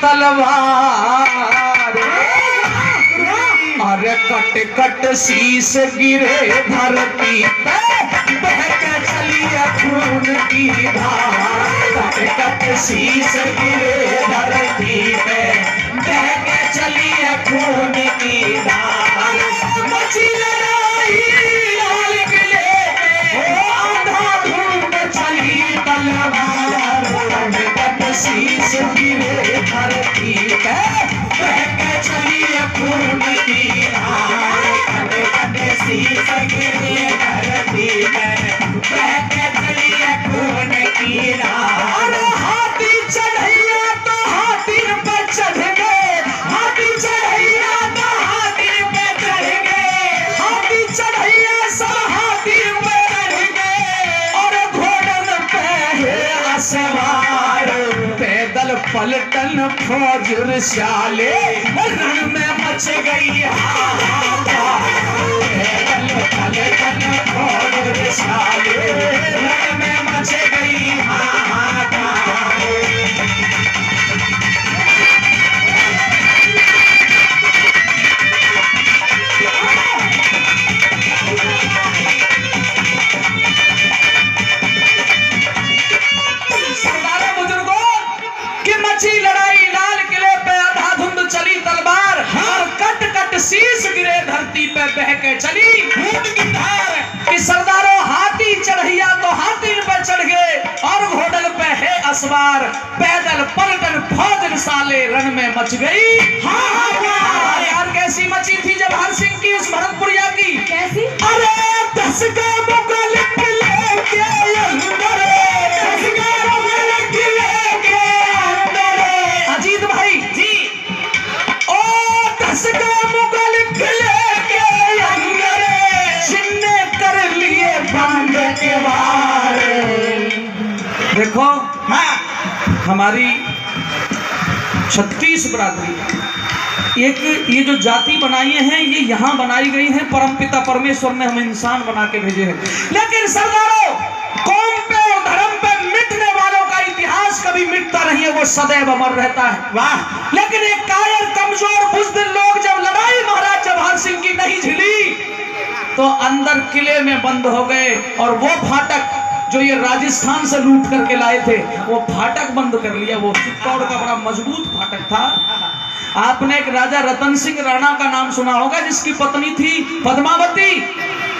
तलवार। अरे cut cut शीश गिरे धरती पे, बह के चली खून की धार। कट कट शीश गिरे धरती पे, बह के चली खून की धार। मची लड़ाई लाल किले पे, अंधाधुंध चली तलवार। कट कट शीश गिरे धरती पे, बह के चली खून की धार। कट कट शीश गिरे धरती पे, बह के चली खून की धार। हाथी चढ़ैया तो हाथी पे चढ़ गए, हाथी चढ़ैया तो हाथी पे चढ़ गए, हाथी चढ़ैया सब हाथी पे चढ़ गए। और घोड़न पे है असवार, पैदल पलटन फौज रिसाले, रण में मच गई हाहाकार। पैदल पलटन फौज रिसाले, रण में मच गई हाहाकार। सरदारों बुजुर्गों की मची लड़ाई लाल किले पे, अंधाधुंध चली तलवार। और कट कट शीश गिरे धरती पे, बह के चली खून की धार। कि सरदारों हाथी चढ़ैया तो हाथी पे चढ़ गए, और घोड़ल पे है असवार। पैदल पलटन फौज रिसाले, रण में मच गई हाहाकार। यार कैसी मची थी जवाहर सिंह की उस भरतपुरिया की? कैसी? अरे 10 के मुगल किले के अंदर, 10 के मुगल किले के अंदर। अजीत भाई जी, ओ 10 के मुगल किले के अंदर, जिनने कर लिए बंद के वार। देखो हाँ, हमारी 36 बरादरी, एक ये जो जाति बनाई है ये यहाँ बनाई गई है, परमपिता परमेश्वर ने हमें इंसान बना के भेजे हैं। लेकिन सरदारों, कौम पे और धर्म पे मिटने वालों का इतिहास कभी मिटता नहीं है, वो सदैव अमर रहता है। वाह! लेकिन एक कायर कमजोर बुज़दिल लोग जब लड़ाई महाराज जवाहर सिंह की नहीं झिली, तो अंदर किले में बंद हो गए। और वो फाटक जो ये राजस्थान से लूट करके लाए थे, वो फाटक बंद कर लिया। वो चित्तौड़ का बड़ा मजबूत फाटक था। आपने एक राजा रतन सिंह राणा का नाम सुना होगा, जिसकी पत्नी थी पद्मावती।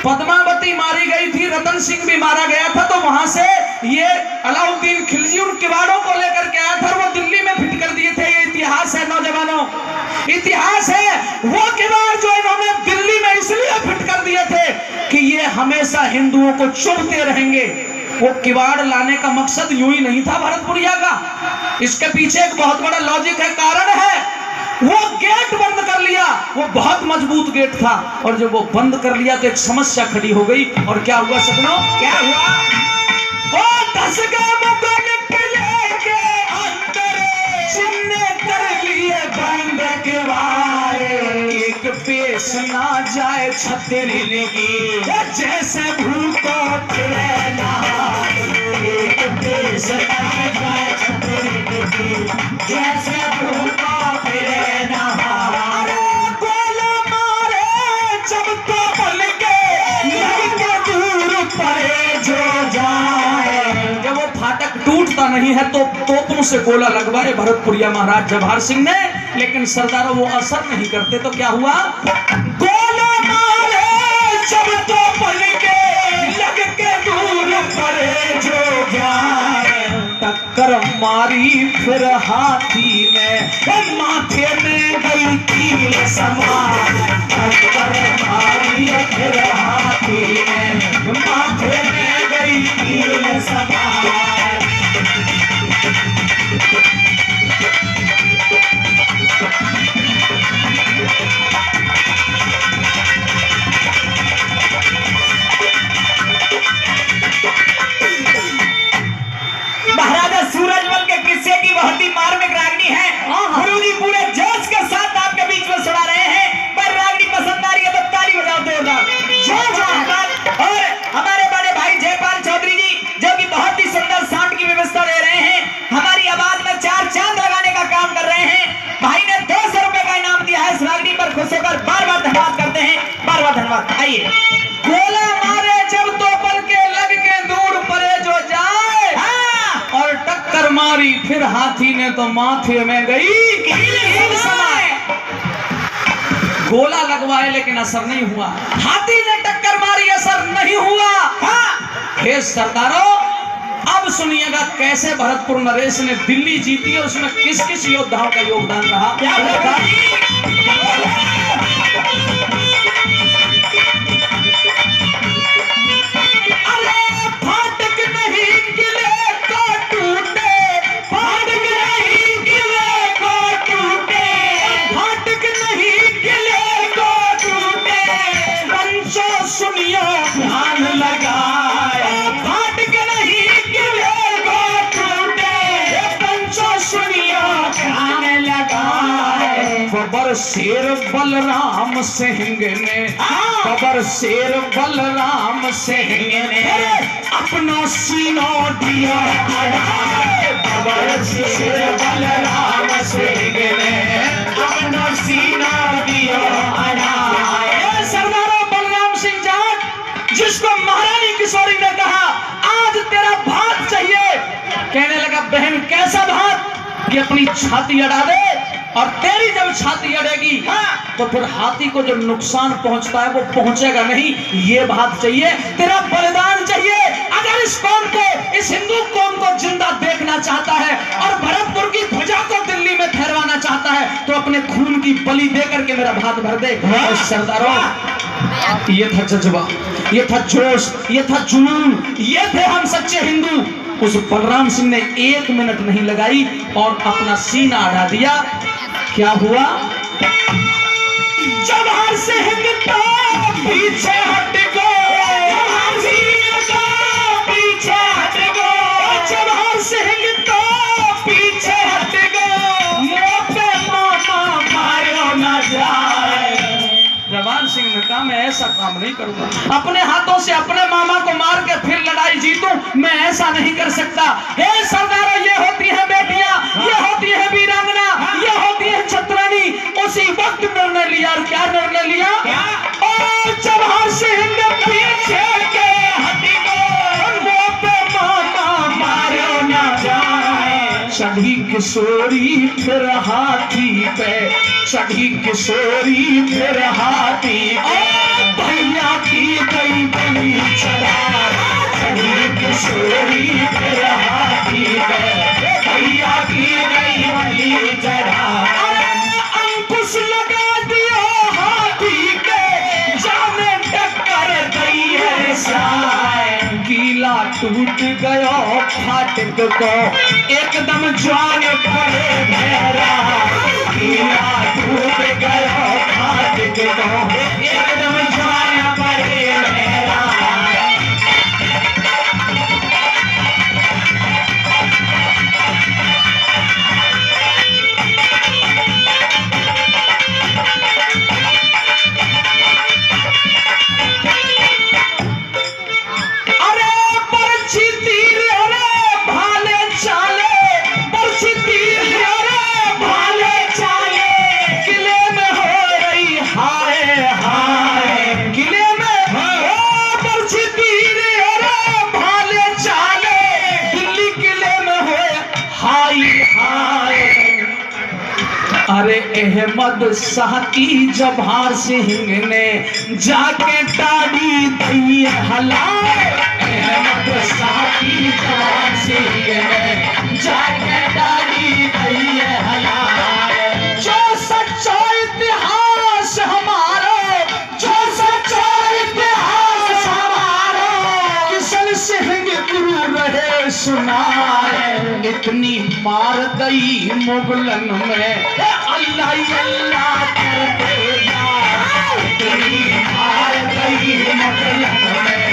पद्मावती मारी गई थी, रतन सिंह भी मारा गया था। तो वहां से ये अलाउद्दीन खिलजी उन किवाड़ों को लेकर के आया था, वो दिल्ली में फिट कर दिए थे। ये इतिहास है नौजवानों, इतिहास है। वो किवाड़ जो इन्होंने दिल्ली में इसलिए फिट कर दिए थे कि ये हमेशा हिंदुओं को चुभते रहेंगे। वो किवाड़ लाने का मकसद यूं ही नहीं था भरतपुरिया का, इसके पीछे एक बहुत बड़ा लॉजिक है, कारण है। वो गेट बंद कर लिया, वो बहुत मजबूत गेट था, और जब वो बंद कर लिया तो एक समस्या खड़ी हो गई। और क्या हुआ सपनों, क्या हुआ? ओ 10 के मुगल किले के अंदर, जिनने कर लिए बंद किवाड़। एक पेश ना जाए छतरी की, जैसे भूखो फिरे नहार। एक पेश ना जाए छतरी की, जैसे भूखो फिरे नहार। गोला मारे जब तो बल के, लगे दूर पड़े जो जाए। जब वो फाटक टूटता नहीं है तो तोपों से गोला लगवाए भरतपुरिया महाराज जवाहर सिंह ने, लेकिन सरदारों वो असर नहीं करते। तो क्या हुआ? गोला मारे जब तो बल के, लग के दूर पड़े जो जाए। टक्कर मारी फिर हाथी में, माथे में गई कील समान। टक्कर मारी फिर हाथी में, माथे में गई कील समान। महाराजा सूरजमल के किस्से की बहुत ही मार्मिक रागनी है। गुरुजी पूरे जोश के साथ आपके बीच में सुना रहे हैं। पर रागनी पसंद आ रही है तो ताली बजाओ जोरदार। और हमारे बड़े भाई जयपाल चौधरी जी, जो कि बहुत ही सुंदर साउंड मारी फिर हाथी ने तो माथे में गई कील समाए। गोला लगवाए लेकिन असर नहीं हुआ, हाथी ने टक्कर मारी असर नहीं हुआ। हे सरदारों, अब सुनिएगा कैसे भरतपुर नरेश ने दिल्ली जीती और उसमें किस किस योद्धाओं का योगदान रहा। क्या शेर बलराम सिंह ने, खबर शेर बलराम सिंह ने अपना सीना दिया। खबर शेर बलराम सिंह ने अपना सीना दिया। सरदार बलराम सिंह जाट, जिसको महारानी किशोरी ने कहा आज तेरा भात चाहिए, कहने लगा बहन कैसा भात? ये अपनी छाती अड़ा दे और तेरी जब छाती अड़ेगी तो फिर हाथी को जो नुकसान पहुंचता है वो पहुंचेगा नहीं। ये बात चाहिए, तेरा बलिदान चाहिए। अगर इस कौम को, इस हिंदू कौम को जिंदा देखना चाहता है और भरतपुर की ध्वजा को दिल्ली में ठहरवाना चाहता है तो अपने खून की बलि देकर के मेरा भात भर दे। और सरदारों, ये था जज्बा, ये था जोश, ये था जुनून, ये थे हम सच्चे हिंदू। उस बलराम सिंह ने 1 मिनट नहीं लगाई और अपना सीना अड़ा दिया। क्या हुआ? जवाहर सिंह तो पीछे हट गए, जवाहर सिंह तो पीछे हट गए, मुंह पे मामा मारो न जाए। जवाहर सिंह ने कहा मैं ऐसा काम नहीं करूंगा, अपने हाथों से अपने मामा को मार के फिर लड़ाई जीतूं, मैं ऐसा नहीं कर सकता। हे सरदारों, ये होती है बेटियां, ये होती है वीरांगना, ये होती है छत्रानी। उसी वक्त निर्णय लिया। और क्या निर्णय लिया? और जवाहर सिंह ने पीछे के हट गए, मुंह पे मामा मारो न जाए। चढ़ी किशोरी फिर हाथी पे, चढ़ी किशोरी फिर हाथी पे, भैया की गई बलि चढ़ा। चढ़ी किशोरी फिर हाथी पे, भैया की गई बलि चढ़ा। अंकुश लगा दिया हाथी के, जाने टक्कर गई है साए। गीला टूट गया फाटक को, एकदम जान पड़े मेरा। गीला टूट गया फाटक को, एकदम जान पड़े मेरा। अरे अहमद शाह की जवाहर सिंह ने जाके दाढ़ी दी हलाए। अहमद शाह की जवाहर सिंह ने जाके दाढ़ी दी हलाए। जो सच्चा इतिहास हमारा, जो सच्चा इतिहास हमारा, किशन सिंह गुरु रहे सुनाए। इतनी मार गई मुगलन में, अल्लाह अल्लाह करते यार। इतनी मार गई मुगलन में,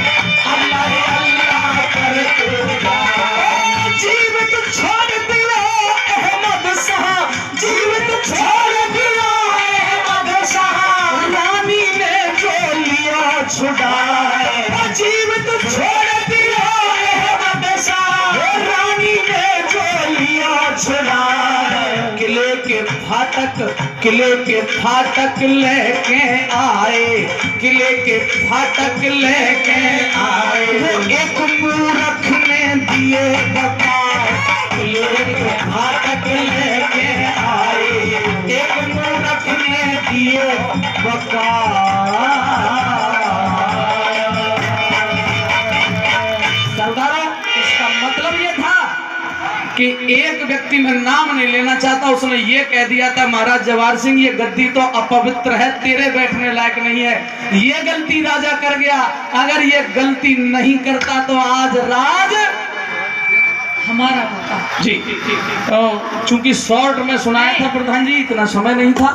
अल्लाह अल्लाह करते यार। जीवित छोड़ दिया अहमद शाह, जीवित छोड़ दिया अहमद शाह। रानी ने जो लिया छुड़ाए, जीवित छोड़ दिया अहमद शाह। रानी ने जो लिया छुड़ाए। किले के फाटक लेके आए, किले के फाटक लेके आए। वो एक मूर्ख ने दिए बता, किले कि एक व्यक्ति में नाम नहीं लेना चाहता, उसने ये कह दिया था महाराज जवाहर सिंह ये गद्दी तो अपवित्र है, तेरे बैठने लायक नहीं है। ये गलती राजा कर गया, अगर ये गलती नहीं करता तो आज राज हमारा होता। जी तो चूंकि शॉर्ट में सुनाया था प्रधान जी, इतना समय नहीं था।